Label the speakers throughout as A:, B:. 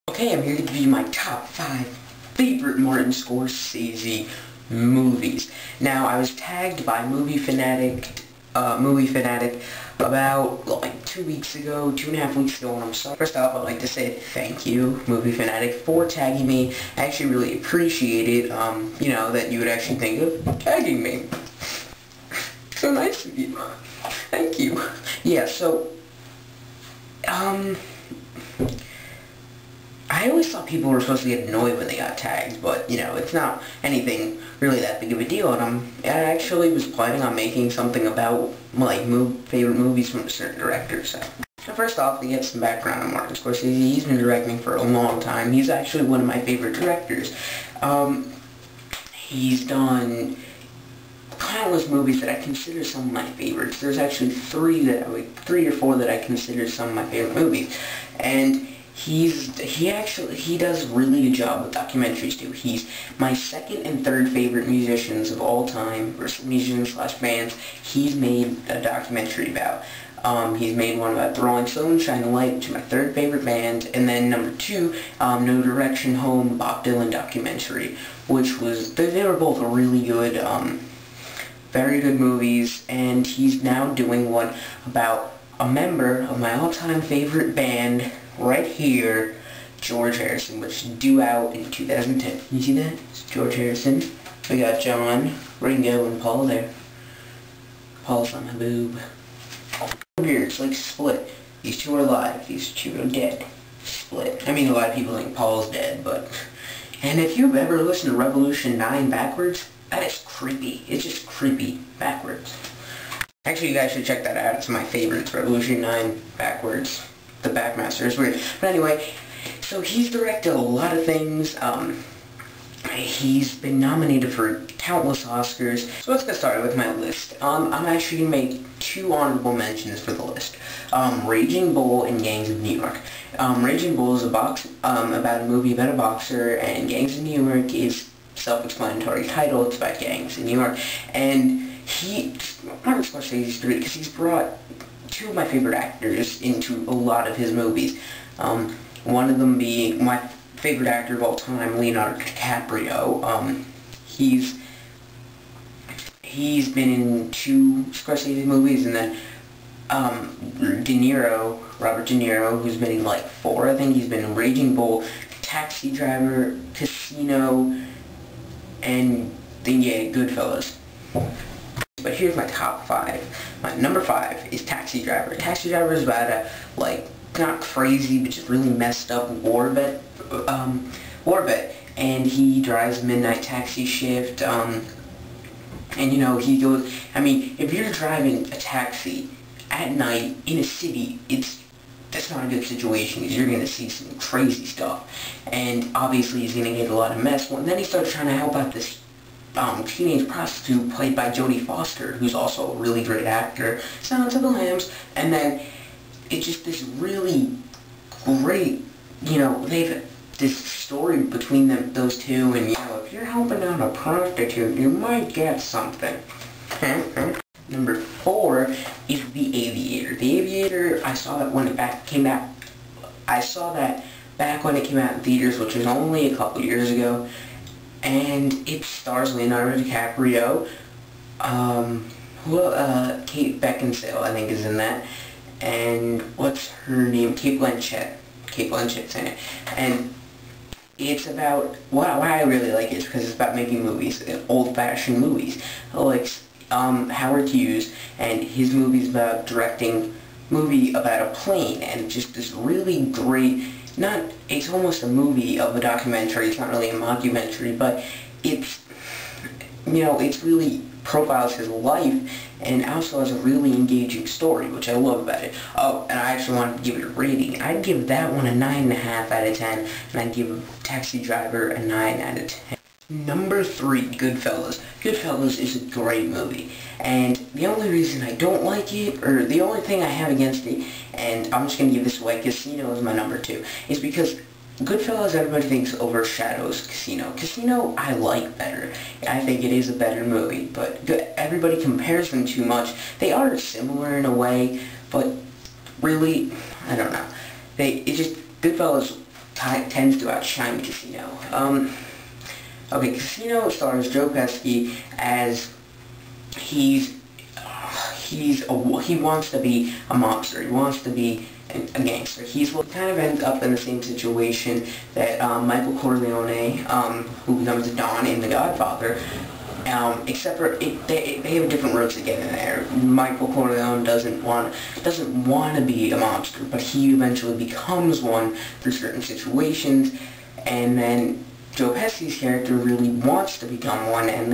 A: Okay, I'm here to give you my top 5 favorite Martin Scorsese movies. Now, I was tagged by Movie Fanatic about like 2 weeks ago, 2.5 weeks ago, and I'm sorry. First off, I'd like to say thank you, Movie Fanatic, for tagging me. I actually really appreciate it, that you would actually think of tagging me. So nice of you. Thank you. Yeah, so, I always thought people were supposed to get annoyed when they got tagged, but, it's not anything really that big of a deal, and I actually was planning on making something about, favorite movies from a certain director, so. First off, to get some background on Martin Scorsese, he's been directing for a long time. He's actually one of my favorite directors. He's done countless movies that I consider some of my favorites. There's actually three or four that I consider some of my favorite movies, and he does a really good job with documentaries too. He's my second and third favorite musicians of all time, or musicians/bands. He's made a documentary about. He's made one about the Rolling Stones, Shine the Light, which is my third favorite band, and then number 2, No Direction Home, Bob Dylan documentary, which was, they were both really good, very good movies, and he's now doing one about a member of my all-time favorite band, right here, George Harrison, which is due out in 2010. You see that? It's George Harrison. We got John, Ringo, and Paul there. Paul's on my boob. Here, it's like Split. These two are alive. These two are dead. Split. I mean, a lot of people think Paul's dead, but... And if you've ever listened to Revolution 9 backwards, that is creepy. It's just creepy backwards. Actually, you guys should check that out. It's my favorites. Revolution 9 backwards. The Backmaster is weird. But anyway, so he's directed a lot of things. He's been nominated for countless Oscars. So let's get started with my list. I'm actually going to make 2 honorable mentions for the list. Raging Bull and Gangs of New York. Raging Bull is about a movie about a boxer, and Gangs of New York is self-explanatory title. It's about gangs in New York. And Martin Scorsese is great because he's brought 2 of my favorite actors into a lot of his movies. One of them being my favorite actor of all time, Leonardo DiCaprio. He's been in 2 Scorsese movies, and then Robert De Niro, who's been in like 4, I think. He's been in Raging Bull, Taxi Driver, Casino, and then, yeah, Goodfellas. But here's my top 5. My number 5 is Taxi Driver. Taxi Driver is about a, not crazy, but just really messed up war vet, and he drives midnight taxi shift, and he goes, if you're driving a taxi at night in a city, that's not a good situation, because you're going to see some crazy stuff, and obviously he's going to get a lot of mess. And then he starts trying to help out this teenage prostitute played by Jodie Foster, who's also a really great actor, Silence of the Lambs, and then it's just this really great, they've this story between those two, and if you're helping out a prostitute, you might get something. Number 4 is The Aviator. The Aviator, I saw that when it came out. I saw that back when it came out in theaters, which was only a couple years ago, and it stars Leonardo DiCaprio. Kate Beckinsale, I think, is in that. And what's her name? Cate Blanchett. Cate Blanchett's in it. And it's about, why I really like it is because it's about making movies, old-fashioned movies. Like Howard Hughes, and his movie's about directing movie about a plane, and just this really great, it's almost a movie of a documentary. It's not really a mockumentary, but it's, it's really profiles his life, and also has a really engaging story, which I love about it. Oh, and I actually wanted to give it a rating. I'd give that one a 9.5 out of 10, and I'd give Taxi Driver a 9 out of 10. Number 3, Goodfellas. Goodfellas is a great movie, and the only reason I don't like it, or the only thing I have against it, and I'm just going to give this away, Casino is my number 2, is because Goodfellas, everybody thinks, overshadows Casino. Casino, I like better. I think it is a better movie, but everybody compares them too much. They are similar in a way, but really, I don't know. Goodfellas tends to outshine Casino. Okay, Casino stars Joe Pesci as he wants to be a mobster. He wants to be a gangster. He kind of ends up in the same situation that Michael Corleone, who becomes Don in The Godfather, except for they have different roads to get in there. Michael Corleone doesn't want to be a mobster, but he eventually becomes one through certain situations, and then Joe Pesci's character really wants to become one, and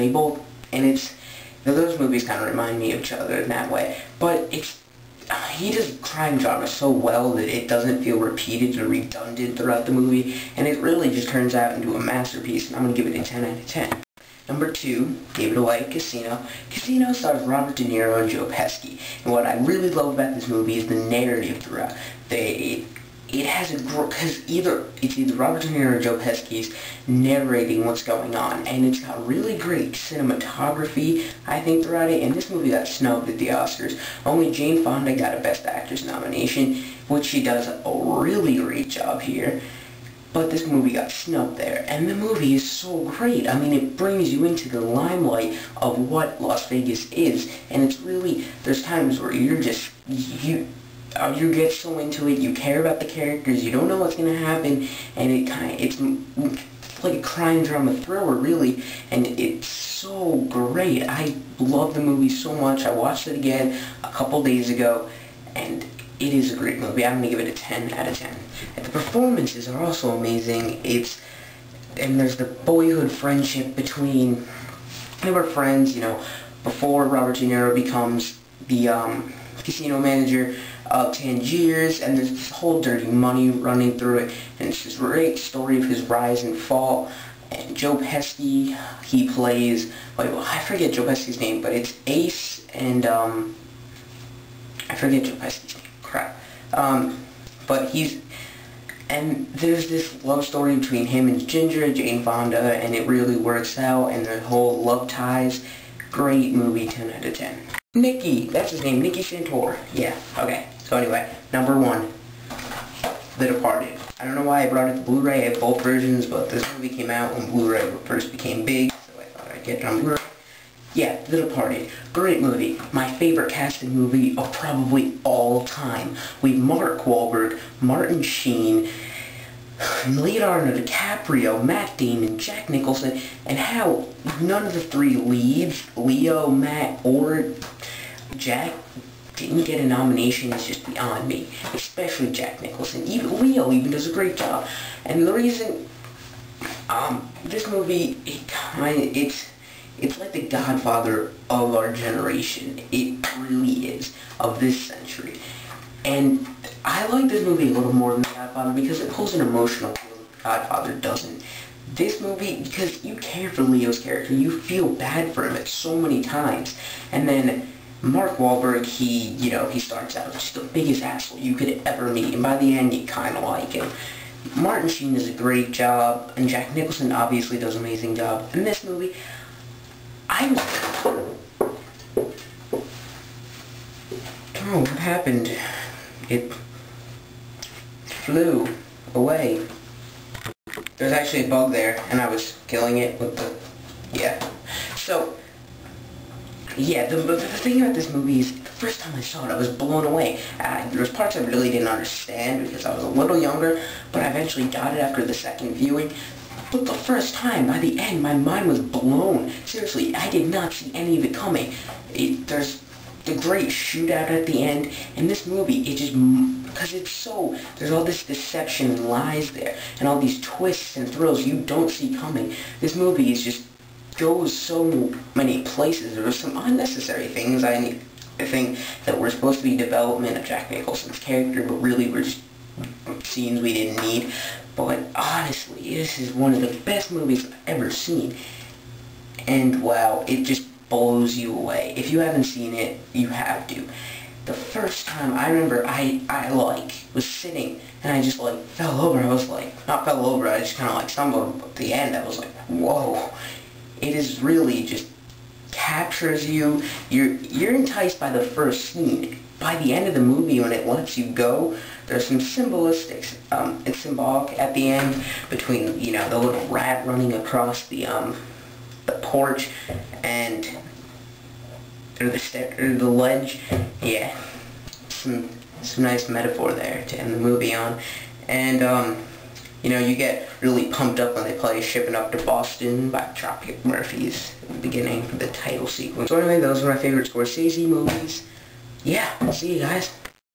A: those movies kind of remind me of each other in that way. But he does crime drama so well that it doesn't feel repeated or redundant throughout the movie, and it really just turns out into a masterpiece, and I'm going to give it a 10 out of 10. Number 2, gave it away, Casino. Casino stars Robert De Niro and Joe Pesci, and what I really love about this movie is the narrative throughout. It has because it's either Robert De Niro or Joe Pesci's narrating what's going on, and it's got really great cinematography, I think, throughout it, and this movie got snubbed at the Oscars. Only Jane Fonda got a Best Actress nomination, which she does a really great job here, but this movie got snubbed there, and the movie is so great. I mean, it brings you into the limelight of what Las Vegas is, and it's really, there's times where you get so into it, you care about the characters, you don't know what's going to happen, and it's like a crime drama thriller, really, and it's so great. I love the movie so much. I watched it again a couple days ago, and it is a great movie. I'm going to give it a 10 out of 10. And the performances are also amazing. And there's the boyhood friendship between, they were friends, before Robert De Niro becomes the casino manager of Tangiers, and there's this whole dirty money running through it, and it's this great story of his rise and fall. And Joe Pesci, he plays, I forget Joe Pesci's name, but it's Ace, and I forget Joe Pesci's name, crap. And there's this love story between him and Ginger, Jane Fonda, and it really works out, and the whole love ties. Great movie, 10 out of 10. Nicky, that's his name, Nicky Santor. Yeah, okay. So anyway, number 1, The Departed. I don't know why I brought it to Blu-ray. I have both versions, but this movie came out when Blu-ray first became big, so I thought I'd get it on Blu-ray. Yeah, The Departed. Great movie. My favorite casting movie of probably all time. We have Mark Wahlberg, Martin Sheen, Leonardo DiCaprio, Matt Damon, Jack Nicholson, and how none of the 3 leads, Leo, Matt, or Jack, didn't get a nomination is just beyond me. Especially Jack Nicholson. Even Leo even does a great job. And the reason, this movie, it's like the Godfather of our generation. It really is, of this century. And I like this movie a little more than The Godfather because it pulls an emotional feel that The Godfather doesn't. This movie, because you care for Leo's character, you feel bad for him at so many times. And then Mark Wahlberg, he starts out just the biggest asshole you could ever meet, and by the end you kind of like him. Martin Sheen does a great job, and Jack Nicholson obviously does an amazing job. In this movie, oh, what happened? It flew away. There's actually a bug there, and I was killing it with So, yeah, the thing about this movie is, the first time I saw it, I was blown away. There was parts I really didn't understand because I was a little younger, but I eventually got it after the second viewing. But the first time, by the end, my mind was blown. Seriously, I did not see any of it coming. There's the great shootout at the end, and this movie, because there's all this deception and lies there, and all these twists and thrills you don't see coming. This movie goes so many places. There were some unnecessary things, I think, that were supposed to be development of Jack Nicholson's character, but really were just scenes we didn't need. But honestly, this is one of the best movies I've ever seen. And wow, it just blows you away. If you haven't seen it, you have to. The first time, I remember I was sitting, and I just fell over. I was not fell over, I just kind of stumbled at the end. I was like, whoa. It is really just captures you. You're enticed by the first scene. By the end of the movie, when it lets you go, there's some symbolistics, it's symbolic at the end between, you know, the little rat running across the porch and, or the ledge. Yeah, some nice metaphor there to end the movie on. And, you know, you get really pumped up when they play Shipping Up to Boston by Dropkick Murphys at the beginning of the title sequence. So anyway, those are my favorite Scorsese movies. Yeah, see you guys.